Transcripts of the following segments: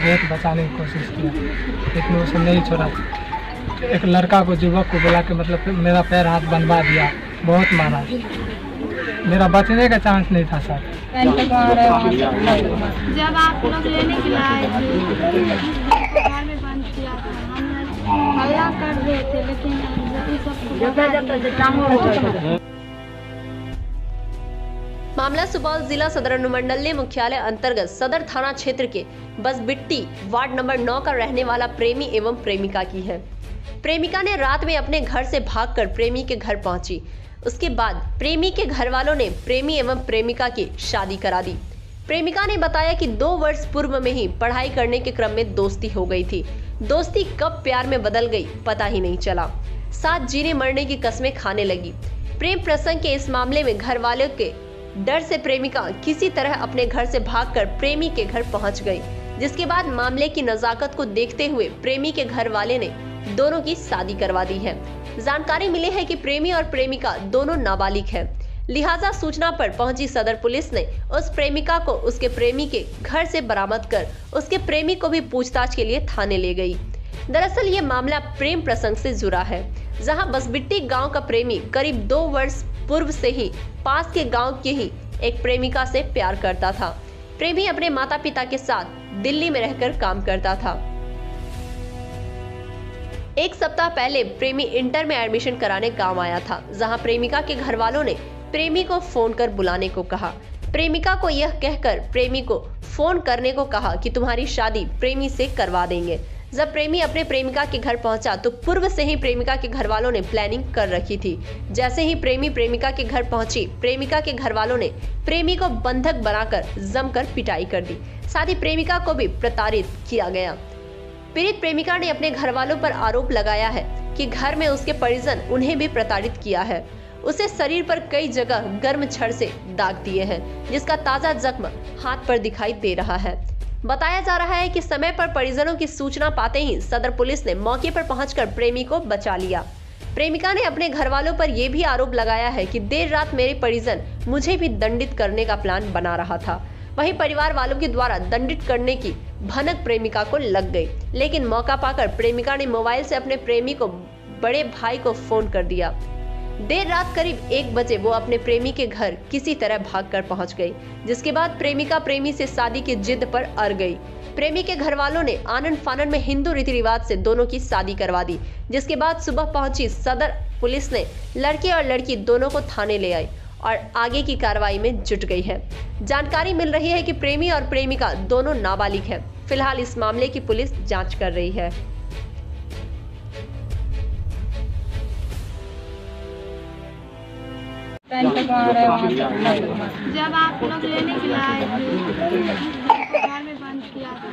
बहुत बचाने की कोशिश किया लेकिन उसे नहीं छोड़ा। एक लड़का को, युवक को बुला के मतलब मेरा पैर हाथ बनवा दिया, बहुत मारा। मेरा बचने का चांस नहीं था सर। जब आप लोग लेने के लिए आए थे घर में बंद किया था, हम हल्ला कर रहे थे लेकिन मामला सुपौल जिला सदर अनुमंडलीय मुख्यालय अंतर्गत सदर थाना क्षेत्र के बसबिट्टी वार्ड नंबर 9 का रहने वाला प्रेमी एवं प्रेमिका की है। प्रेमिका ने रात में अपने घर से भागकर प्रेमी के घर पहुंची। उसके बाद प्रेमी के घर वालों ने प्रेमी एवं प्रेमिका की शादी करा दी। प्रेमिका ने बताया कि 2 वर्ष पूर्व में ही पढ़ाई करने के क्रम में दोस्ती हो गई थी। दोस्ती कब प्यार में बदल गई पता ही नहीं चला। साथ जीने मरने की कस्में खाने लगी। प्रेम प्रसंग के इस मामले में घर वालों के डर से प्रेमिका किसी तरह अपने घर से भागकर प्रेमी के घर पहुंच गई, जिसके बाद मामले की नजाकत को देखते हुए प्रेमी के घर वाले ने दोनों की शादी करवा दी है। जानकारी मिली है कि प्रेमी और प्रेमिका दोनों नाबालिग हैं। लिहाजा सूचना पर पहुंची सदर पुलिस ने उस प्रेमिका को उसके प्रेमी के घर से बरामद कर उसके प्रेमी को भी पूछताछ के लिए थाने ले गई। दरअसल ये मामला प्रेम प्रसंग से जुड़ा है, जहां बसबिट्टी गांव का प्रेमी करीब 2 वर्ष पूर्व से ही पास के गांव की ही एक प्रेमिका से प्यार करता था। प्रेमी अपने माता पिता के साथ दिल्ली में रहकर काम करता था। एक सप्ताह पहले प्रेमी इंटर में एडमिशन कराने गांव आया था, जहां प्रेमिका के घर वालों ने प्रेमी को फोन कर बुलाने को कहा। प्रेमिका को यह कहकर प्रेमी को फोन करने को कहा कि तुम्हारी शादी प्रेमी से करवा देंगे। जब प्रेमी अपने प्रेमिका के घर पहुंचा तो पूर्व से ही प्रेमिका के घर वालों ने प्लानिंग कर रखी थी। जैसे ही प्रेमी प्रेमिका के घर पहुंची, प्रेमिका के घर वालों ने प्रेमी को बंधक बनाकर जमकर पिटाई कर दी। साथ ही प्रेमिका को भी प्रताड़ित किया गया। पीड़ित प्रेमिका ने अपने घर वालों पर आरोप लगाया है कि घर में उसके परिजन उन्हें भी प्रताड़ित किया है। उसे शरीर पर कई जगह गर्म छड़ से दाग दिए हैं, जिसका ताजा जख्म हाथ पर दिखाई दे रहा है। बताया जा रहा है कि समय पर परिजनों की सूचना पाते ही सदर पुलिस ने मौके पर पहुंचकर प्रेमी को बचा लिया। प्रेमिका ने अपने घर वालों पर यह भी आरोप लगाया है कि देर रात मेरे परिजन मुझे भी दंडित करने का प्लान बना रहा था। वहीं परिवार वालों के द्वारा दंडित करने की भनक प्रेमिका को लग गई, लेकिन मौका पाकर प्रेमिका ने मोबाइल से अपने प्रेमी को बड़े भाई को फोन कर दिया। देर रात करीब 1 बजे वो अपने प्रेमी के घर किसी तरह भागकर पहुंच गई, जिसके बाद प्रेमिका प्रेमी से शादी की जिद पर अड़ गई। प्रेमी के घर वालों ने आनन फानन में हिंदू रीति रिवाज से दोनों की शादी करवा दी, जिसके बाद सुबह पहुंची सदर पुलिस ने लड़के और लड़की दोनों को थाने ले आई और आगे की कार्रवाई में जुट गई है। जानकारी मिल रही है कि प्रेमी और प्रेमिका दोनों नाबालिग हैं। फिलहाल इस मामले की पुलिस जांच कर रही है। जब आप लोग लेने के लिए आए थे घर में बंद किया था,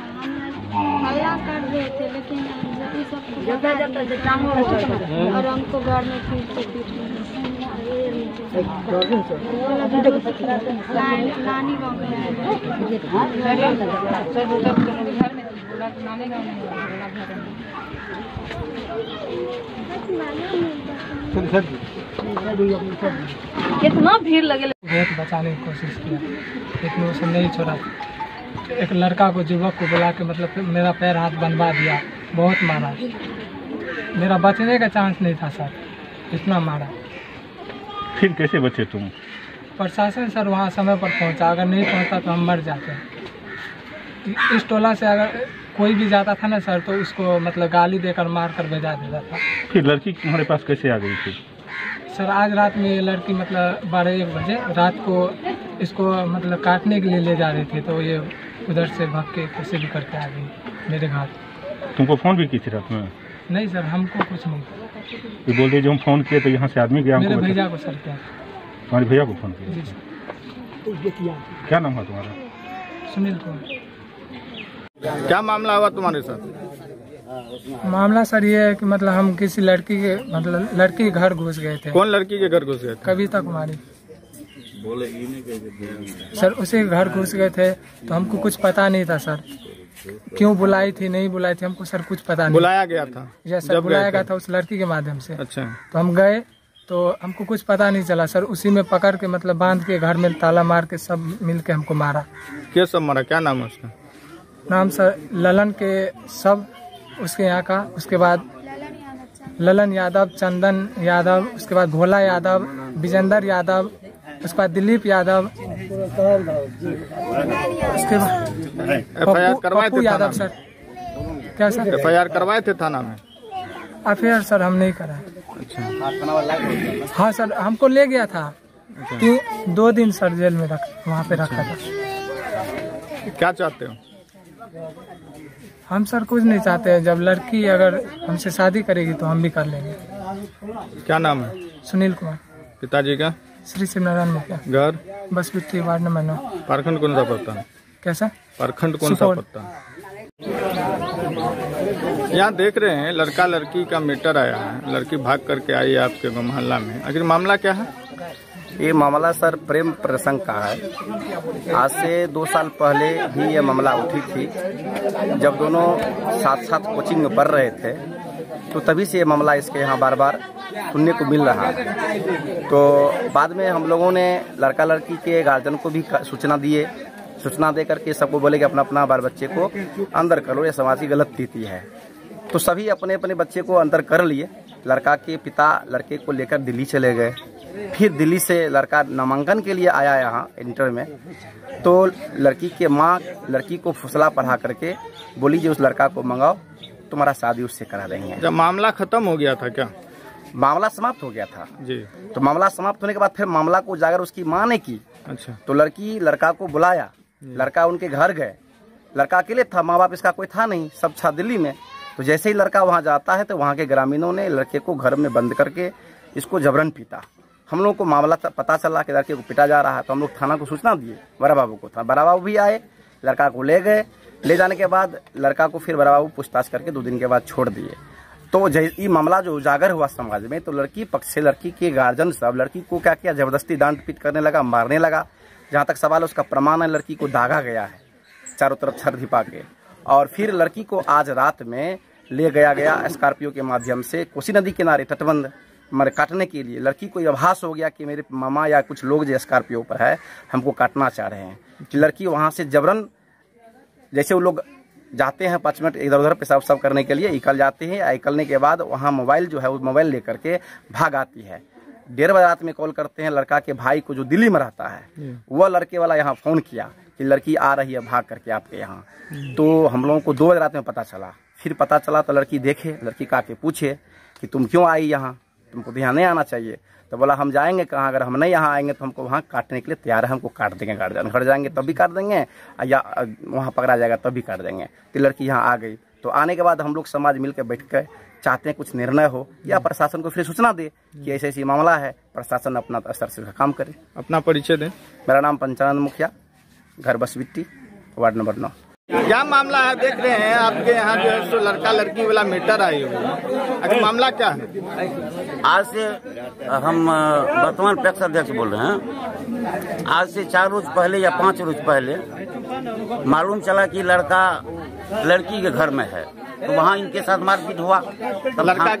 हम हल्ला कर रहे थे लेकिन और हमको घर में नानी गाँव कितना भीड़ लगे। बहुत बचाने की कोशिश किया लेकिन उसे नहीं छोड़ा। एक लड़का को, युवक को बुला के मतलब मेरा पैर हाथ बनवा दिया, बहुत मारा। मेरा बचने का चांस नहीं था सर, इतना मारा। फिर कैसे बचे तुम? प्रशासन सर वहाँ समय पर पहुँचा, अगर नहीं पहुँचा तो हम मर जाते। इस टोला से अगर कोई भी जाता था ना सर तो उसको मतलब गाली देकर मार कर भेजा देता था। फिर लड़की तुम्हारे पास कैसे आ गई थी? सर आज रात में ये लड़की मतलब 12-1 बजे रात को इसको मतलब काटने के लिए ले जा रही थी, तो ये उधर से भाग के कैसे भी करके आ गई मेरे घर। तुमको फ़ोन भी की थी रात में? नहीं सर, हमको कुछ नहीं। ये बोल रहे जो हम फ़ोन किए तो यहाँ से आदमी गया? मेरे भैया को सर। क्या? तुम्हारे भैया को फ़ोन किया? क्या नाम है तुम्हारा? सुनील कुमार। क्या मामला हुआ तुम्हारे साथ? मामला सर ये है कि मतलब हम किसी लड़की के मतलब लड़की के घर घुस गए थे। कौन लड़की के घर घुस गए थे? कविता कुमारी। सर उसी के घर घुस गए थे तो हमको कुछ पता नहीं था सर, क्यों बुलाई थी नहीं बुलाई थी हमको सर कुछ पता नहीं। बुलाया गया था? यस सर, बुलाया गया था उस लड़की के माध्यम से। अच्छा। तो हम गए तो हमको कुछ पता नहीं चला सर, उसी में पकड़ के मतलब बांध के घर में ताला मार के सब मिल के हमको मारा। क्या सब मारा? क्या नाम है उसका? नाम सर ललन के सब उसके यहाँ का, उसके बाद ललन यादव, चंदन यादव, उसके बाद भोला यादव, विजेंद्र यादव, उसके बाद दिलीप यादव, उसके बाद पप्पू यादव। सर क्या सर? FIR करवाए थे थाना में? FIR सर हम नहीं करा। अच्छा। हाँ सर हमको ले गया था कि 2 दिन सर जेल में वहाँ पे रखा था। क्या चाहते हो? हम सर कुछ नहीं चाहते हैं। जब लड़की अगर हमसे शादी करेगी तो हम भी कर लेंगे। क्या नाम है? सुनील कुमार। पिताजी का? श्री शिवनारायण मुखिया। घर? Basbitti, ward number 9। प्रखंड कौन सा पड़ता है? कैसा? प्रखंड कौन सा पड़ता है? यहाँ देख रहे हैं लड़का लड़की का मैटर आया है, लड़की भाग करके आई है आपके मोहल्ला में। आखिर मामला क्या है? ये मामला सर प्रेम प्रसंग का है। आज से 2 साल पहले ही ये मामला उठी थी, जब दोनों साथ साथ कोचिंग में पढ़ रहे थे, तो तभी से ये मामला इसके यहाँ बार बार सुनने को मिल रहा है। तो बाद में हम लोगों ने लड़का लड़की के गार्जियन को भी सूचना दिए। सूचना दे करके सबको बोले कि अपना अपना बाल बच्चे को अंदर करो, ये समाज की गलत नीति है। तो सभी अपने अपने बच्चे को अंदर कर लिए। लड़का के पिता लड़के को लेकर दिल्ली चले गए। फिर दिल्ली से लड़का नामांकन के लिए आया यहाँ इंटर में, तो लड़की के माँ लड़की को फुसला पढ़ा करके बोली जी उस लड़का को मंगाओ, तुम्हारा शादी उससे करा देंगे। जब मामला खत्म हो गया था क्या? मामला समाप्त हो गया था जी। तो मामला समाप्त होने के बाद फिर मामला को उजागर उसकी माँ ने की। अच्छा। तो लड़की लड़का को बुलाया, लड़का उनके घर गए। लड़का अकेले था, माँ बाप इसका कोई था नहीं, सब था दिल्ली में। तो जैसे ही लड़का वहाँ जाता है तो वहाँ के ग्रामीणों ने लड़के को घर में बंद करके इसको जबरन पीटा। हम लोग को मामला पता चला कि लड़के को पीटा जा रहा है, तो हम लोग थाना को सूचना दिए। बड़ा बाबू को था, बड़ा बाबू भी आए, लड़का को ले गए। ले जाने के बाद लड़का को फिर बड़ा बाबू पूछताछ करके 2 दिन के बाद छोड़ दिए। तो ये मामला जो उजागर हुआ समाज में, तो लड़की पक्ष से लड़की के गार्जियन सब लड़की को क्या किया, जबरदस्ती डांट पीट करने लगा, मारने लगा। जहाँ तक सवाल है उसका प्रमाण है, लड़की को दागा गया है चारों तरफ छर धिपा के। और फिर लड़की को आज रात में ले गया स्कॉर्पियो के माध्यम से कोसी नदी किनारे तटबंध मर काटने के लिए। लड़की को आभास हो गया कि मेरे मामा या कुछ लोग जो स्कॉर्पियो पर है हमको काटना चाह रहे हैं। लड़की वहाँ से जबरन, जैसे वो लोग जाते हैं 5 मिनट इधर उधर पेशाब सब करने के लिए, निकल जाते हैं। निकलने के बाद वहाँ मोबाइल जो है वो मोबाइल लेकर के भाग आती है। 1:30 बजे रात में कॉल करते हैं लड़का के भाई को जो दिल्ली में रहता है। वह लड़के वाला यहाँ फ़ोन किया कि लड़की आ रही है भाग करके आपके यहाँ। तो हम लोगों को 2 बजे रात में पता चला। फिर पता चला तो लड़की देखे, लड़की का के पूछे कि तुम क्यों आई यहाँ, तुमको भी यहाँ नहीं आना चाहिए। तो बोला हम जाएंगे कहाँ, अगर हम नहीं यहाँ आएंगे तो हमको वहाँ काटने के लिए तैयार है, हमको काट देंगे गार्जियन। घर जाएंगे तब भी काट देंगे, या वहाँ पकड़ा जाएगा तब भी काट देंगे। तो लड़की यहाँ आ गई। तो आने के बाद हम लोग समाज मिल कर बैठ कर चाहते हैं कुछ निर्णय हो, या प्रशासन को फिर सूचना दे कि ऐसे ऐसी मामला है, प्रशासन अपना स्तर से काम करे। अपना परिचय दें। मेरा नाम पंचानंद मुखिया, घर बसबिट्टी, वार्ड नंबर 9। क्या मामला है? देख रहे हैं आपके यहाँ जो है सो लड़का लड़की वाला मैटर आई हुई है, अगर मामला क्या है? आज से हम वर्तमान पैक्स अध्यक्ष बोल रहे हैं। आज से 4 रोज पहले या 5 रोज पहले मालूम चला कि लड़का लड़की के घर में है, तो वहाँ इनके साथ मारपीट हुआ। लड़का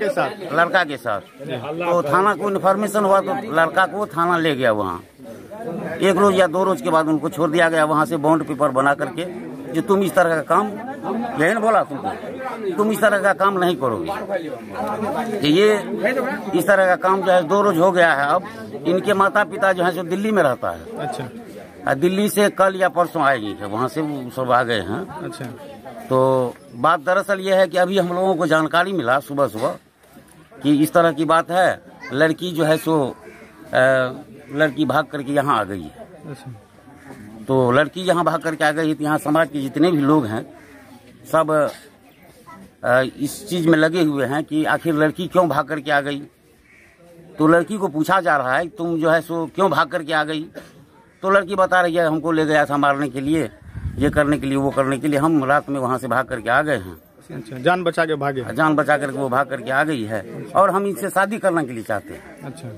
के साथ तो थाना को इन्फॉर्मेशन हुआ, तो लड़का को थाना ले गया। वहाँ 1 रोज या 2 रोज के बाद उनको छोड़ दिया गया। वहाँ से बॉन्ड पेपर बना करके जो तुम इस तरह का काम, यही ना बोला तुमको, तुम इस तरह का काम नहीं करोगे। तो ये इस तरह का काम जो है 2 रोज हो गया है। अब इनके माता पिता जो है जो दिल्ली में रहता है। अच्छा। दिल्ली से कल या परसों आएगी, वहाँ से वो सब आ गए हैं। अच्छा। तो बात दरअसल ये है कि अभी हम लोगों को जानकारी मिला सुबह सुबह कि इस तरह की बात है। लड़की जो है सो लड़की भाग करके यहाँ आ गई है। अच्छा। तो लड़की यहाँ भाग करके आ गई है, तो यहाँ समाज के जितने भी लोग हैं सब इस चीज में लगे हुए हैं कि आखिर लड़की क्यों भाग करके आ गई। तो लड़की को पूछा जा रहा है तुम जो है सो क्यों भाग करके आ गई। तो लड़की बता रही है हमको ले गया था मारने के लिए, ये करने के लिए, वो करने के लिए, हम रात में वहाँ से भाग करके आ गए हैं। अच्छा, जान बचा के भागे? जान बचा करके वो भाग करके आ गई है, और हम इनसे शादी करने के लिए चाहते हैं। अच्छा,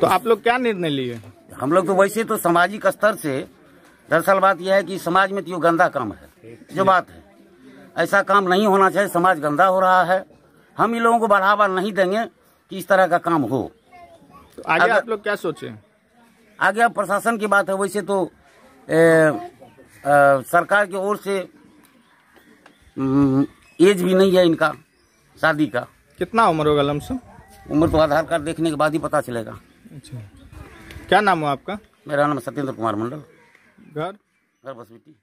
तो आप लोग क्या निर्णय लिए? हम लोग तो वैसे तो सामाजिक स्तर से, दरअसल बात यह है कि समाज में तो ये गंदा काम है, जो बात है ऐसा काम नहीं होना चाहिए। समाज गंदा हो रहा है, हम इन लोगों को बढ़ावा नहीं देंगे कि इस तरह का काम हो। तो आगे आप लोग क्या सोचे? आगे अब प्रशासन की बात है। वैसे तो सरकार की ओर से एज भी नहीं है इनका शादी का। कितना उम्र होगा लमसम? उम्र तो आधार कार्ड देखने के बाद ही पता चलेगा। अच्छा, क्या नाम है आपका? मेरा नाम सत्येंद्र कुमार मंडल। घर? घर बसविटी।